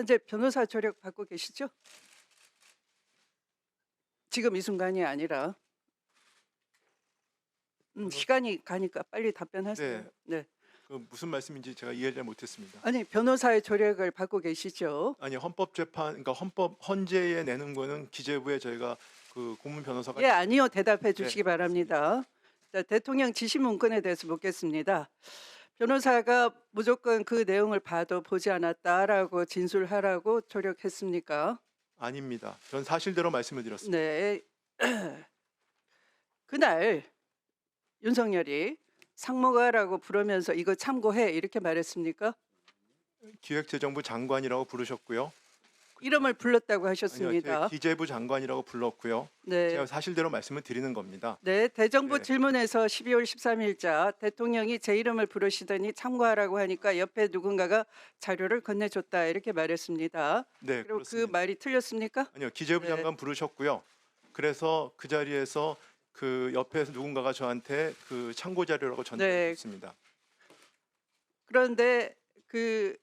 현재 변호사 조력 받고 계시죠? 지금 이 순간이 아니라 변호- 시간이 가니까 빨리 답변하세요. 네. 네. 그 무슨 말씀인지 제가 이해를 잘 못했습니다. 아니 변호사의 조력을 받고 계시죠? 아니 헌법재판 그러니까 헌법 헌재에 내는 거는 기재부에 저희가 그 고문 변호사가 예, 아니요. 대답해 네, 주시기 바랍니다. 자, 대통령 지시 문건에 대해서 묻겠습니다. 변호사가 무조건 그 내용을 봐도 보지 않았다라고 진술하라고 조력했습니까? 아닙니다. 전 사실대로 말씀을 드렸습니다. 네. 그날 윤석열이 상무가라고 부르면서 이거 참고해 이렇게 말했습니까? 기획재정부 장관이라고 부르셨고요. 이름을 불렀다고 아니요, 하셨습니다. 제 기재부 장관이라고 불렀고요. 네. 제가 사실대로 말씀을 드리는 겁니다. 네, 대정부 네. 질문에서 12월 13일자 대통령이 제 이름을 부르시더니 참고하라고 하니까 옆에 누군가가 자료를 건네줬다 이렇게 말했습니다. 네, 그리고 그렇습니다. 그 말이 틀렸습니까? 아니요, 기재부 네. 장관 부르셨고요. 그래서 그 자리에서 그 옆에서 누군가가 저한테 그 참고 자료라고 전달했습니다. 그런데 그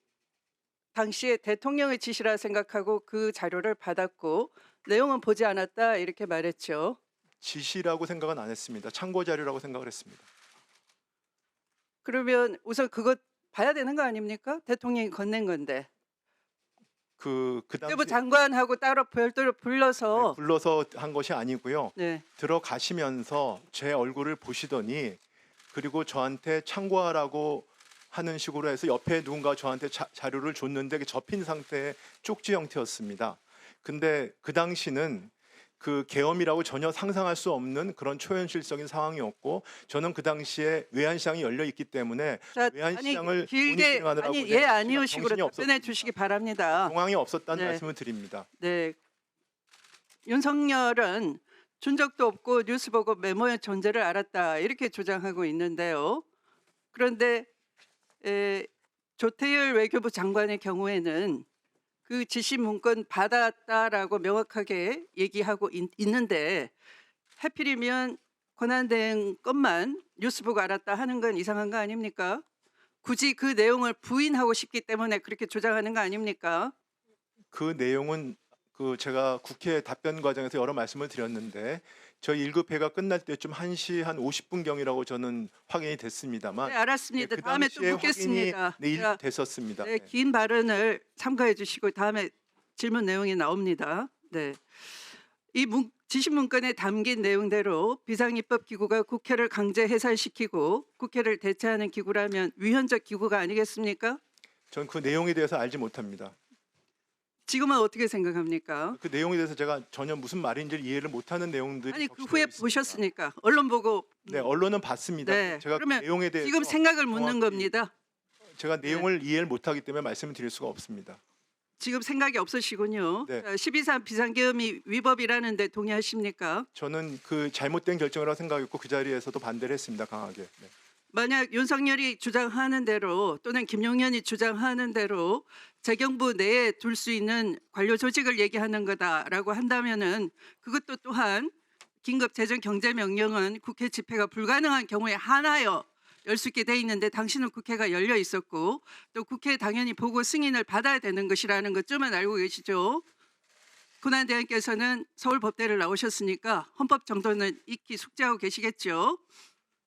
당시에 대통령의 지시라 생각하고 그 자료를 받았고 내용은 보지 않았다 이렇게 말했죠. 지시라고 생각은 안 했습니다. 참고 자료라고 생각을 했습니다. 그러면 우선 그거 봐야 되는 거 아닙니까? 대통령이 건넨 건데. 그 국토부 당시 장관하고 따로 별도로 불러서 불러서 한 것이 아니고요. 네. 들어가시면서 제 얼굴을 보시더니 그리고 저한테 참고하라고 하는 식으로 해서 옆에 누군가 저한테 자료를 줬는데 접힌 상태의 쪽지 형태였습니다. 근데 그 당시는 그 계엄이라고 전혀 상상할 수 없는 그런 초현실적인 상황이었고 저는 그 당시에 외환시장이 열려 있기 때문에 자, 외환시장을 아니 길게 모니터링하느라고 아니 내가 예 아니오식으로 정신이 답변해 없었습니다. 주시기 바랍니다. 공항이 없었다는 네. 말씀을 드립니다. 네. 윤석열은 준 적도 없고 뉴스 보고 메모의 존재를 알았다 이렇게 주장하고 있는데요. 그런데 조태열 외교부 장관의 경우에는 그 지시 문건 받았다라고 명확하게 얘기하고 있는데 하필이면 권한대행 것만 뉴스 보고 알았다 하는 건 이상한 거 아닙니까? 굳이 그 내용을 부인하고 싶기 때문에 그렇게 주장하는 거 아닙니까? 그 내용은 그 제가 국회 답변 과정에서 여러 말씀을 드렸는데 저희 1급 회가 끝날 때쯤 1시 한 50분경이라고 저는 확인이 됐습니다만 네, 알았습니다. 그 다음에 또 당시에 묻겠습니다. 확인이 내일 제가 됐었습니다. 네, 긴 발언을 참고해 주시고 다음에 질문 내용이 나옵니다. 네. 이 지시 문건에 담긴 내용대로 비상입법기구가 국회를 강제 해산시키고 국회를 대체하는 기구라면 위헌적 기구가 아니겠습니까? 전 그 내용에 대해서 알지 못합니다. 지금은 어떻게 생각합니까? 그 내용에 대해서 제가 전혀 무슨 말인지를 이해를 못하는 내용들이 아니 그 적시되어 후에 있습니다. 보셨으니까 언론 보고 네, 언론은 봤습니다. 네, 제가 그 그러면 내용에 대해서 지금 생각을 묻는 정확히 겁니다. 제가 내용을 이해를 못하기 때문에 말씀을 드릴 수가 없습니다. 지금 생각이 없으시군요. 네. 12.3 비상계엄이 위법이라는데 동의하십니까? 저는 그 잘못된 결정이라고 생각했고 그 자리에서도 반대를 했습니다. 강하게. 네. 만약 윤석열이 주장하는 대로 또는 김용현이 주장하는 대로 재경부 내에 둘 수 있는 관료 조직을 얘기하는 거다라고 한다면은 그것도 또한 긴급 재정 경제 명령은 국회 집회가 불가능한 경우에 한하여 열 수 있게 돼 있는데 당신은 국회가 열려 있었고 또 국회 당연히 보고 승인을 받아야 되는 것이라는 것쯤은 알고 계시죠? 권한대행께서는 서울법대를 나오셨으니까 헌법 정도는 익히 숙지하고 계시겠죠?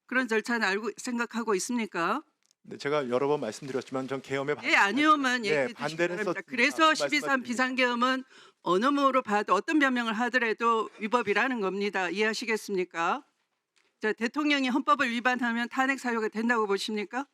그런 절차는 알고 생각하고 있습니까? 네, 제가 여러 번 말씀드렸지만 전 계엄에 예, 아니오만 얘기해 주시기 반대를 바랍니다. 했었습니다. 그래서 그 12.3 말씀드립니다. 비상계엄은 어느 모로 봐도 어떤 변명을 하더라도 위법이라는 겁니다. 이해하시겠습니까? 자, 대통령이 헌법을 위반하면 탄핵 사유가 된다고 보십니까?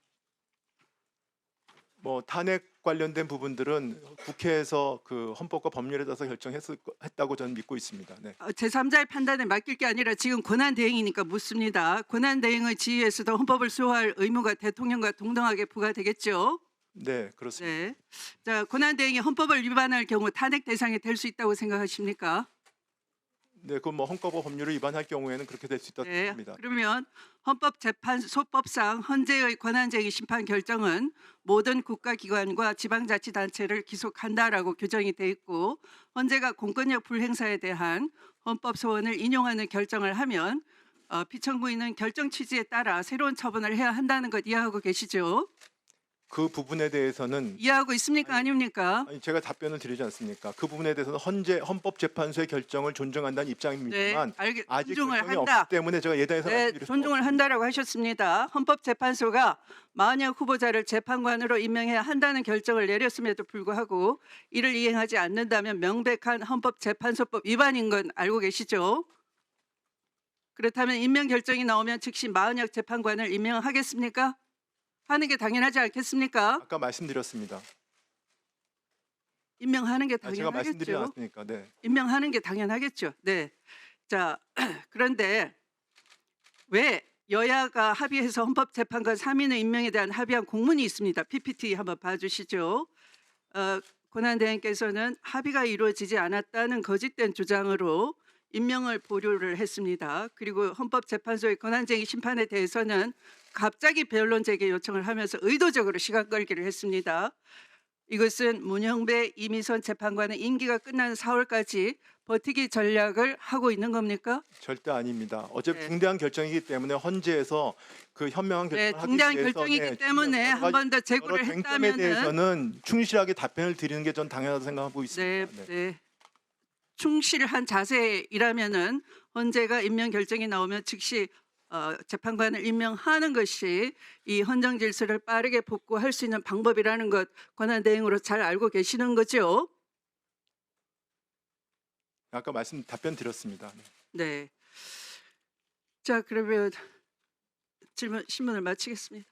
뭐 탄핵 관련된 부분들은 국회에서 그 헌법과 법률에 따라서 결정했다고 저는 믿고 있습니다. 네. 제3자의 판단에 맡길 게 아니라 지금 권한대행이니까 묻습니다. 권한대행의 지휘에서도 헌법을 수호할 의무가 대통령과 동등하게 부과되겠죠? 네, 그렇습니다. 네. 자, 권한대행이 헌법을 위반할 경우 탄핵 대상이 될 수 있다고 생각하십니까? 네, 그 뭐 헌법과 법률을 위반할 경우에는 그렇게 될 수 있다고 네. 봅니다. 그러면 헌법재판소법상 헌재의 권한쟁의 심판 결정은 모든 국가기관과 지방자치단체를 기속한다라고 규정이 돼 있고 헌재가 공권력 불행사에 대한 헌법 소원을 인용하는 결정을 하면 피청구인은 결정 취지에 따라 새로운 처분을 해야 한다는 것 이해하고 계시죠? 그 부분에 대해서는 이해하고 있습니까? 아닙니까? 아니, 제가 답변을 드리지 않습니까? 그 부분에 대해서는 헌법재판소의 결정을 존중한다는 네, 입장입니다만 아직 존중을 결정이 한다. 없기 때문에 제가 예단해서 네, 말씀드릴 수가 존중을 없습니다. 한다라고 하셨습니다. 헌법재판소가 만약 후보자를 재판관으로 임명해야 한다는 결정을 내렸음에도 불구하고 이를 이행하지 않는다면 명백한 헌법재판소법 위반인 건 알고 계시죠? 그렇다면 임명 결정이 나오면 즉시 마은혁 재판관을 임명하겠습니까? 하는 게 당연하지 않겠습니까? 아까 말씀드렸습니다. 임명하는 게 제가 말씀드리지 당연하겠죠. 않았습니까? 네. 임명하는 게 당연하겠죠. 네. 자, 그런데 왜 여야가 합의해서 헌법재판관 3인의 임명에 대한 합의한 공문이 있습니다. PPT 한번 봐주시죠. 권한대행께서는 합의가 이루어지지 않았다는 거짓된 주장으로 임명을 보류를 했습니다. 그리고 헌법재판소의 권한쟁의 심판에 대해서는 갑자기 변론 재개 요청을 하면서 의도적으로 시간 끌기를 했습니다. 이것은 문형배 이미선 재판관의 임기가 끝나는 4월까지 버티기 전략을 하고 있는 겁니까? 절대 아닙니다. 어차피 네. 중대한 결정이기 때문에 헌재에서 그 현명한 네, 결정을 하기 중대한 위해서 결정이기 때문에 한 번 더 여러 재구를 쟁점에 했다면은 대해서는 충실하게 답변을 드리는 게 전 당연하다고 생각하고 네, 있습니다. 네. 네. 충실한 자세이라면은 헌재가 임명 결정이 나오면 즉시 재판관을 임명하는 것이 이 헌정 질서를 빠르게 복구할 수 있는 방법이라는 것 권한대행으로 잘 알고 계시는 거죠? 아까 답변 드렸습니다. 네. 네. 자, 그러면 신문을 마치겠습니다.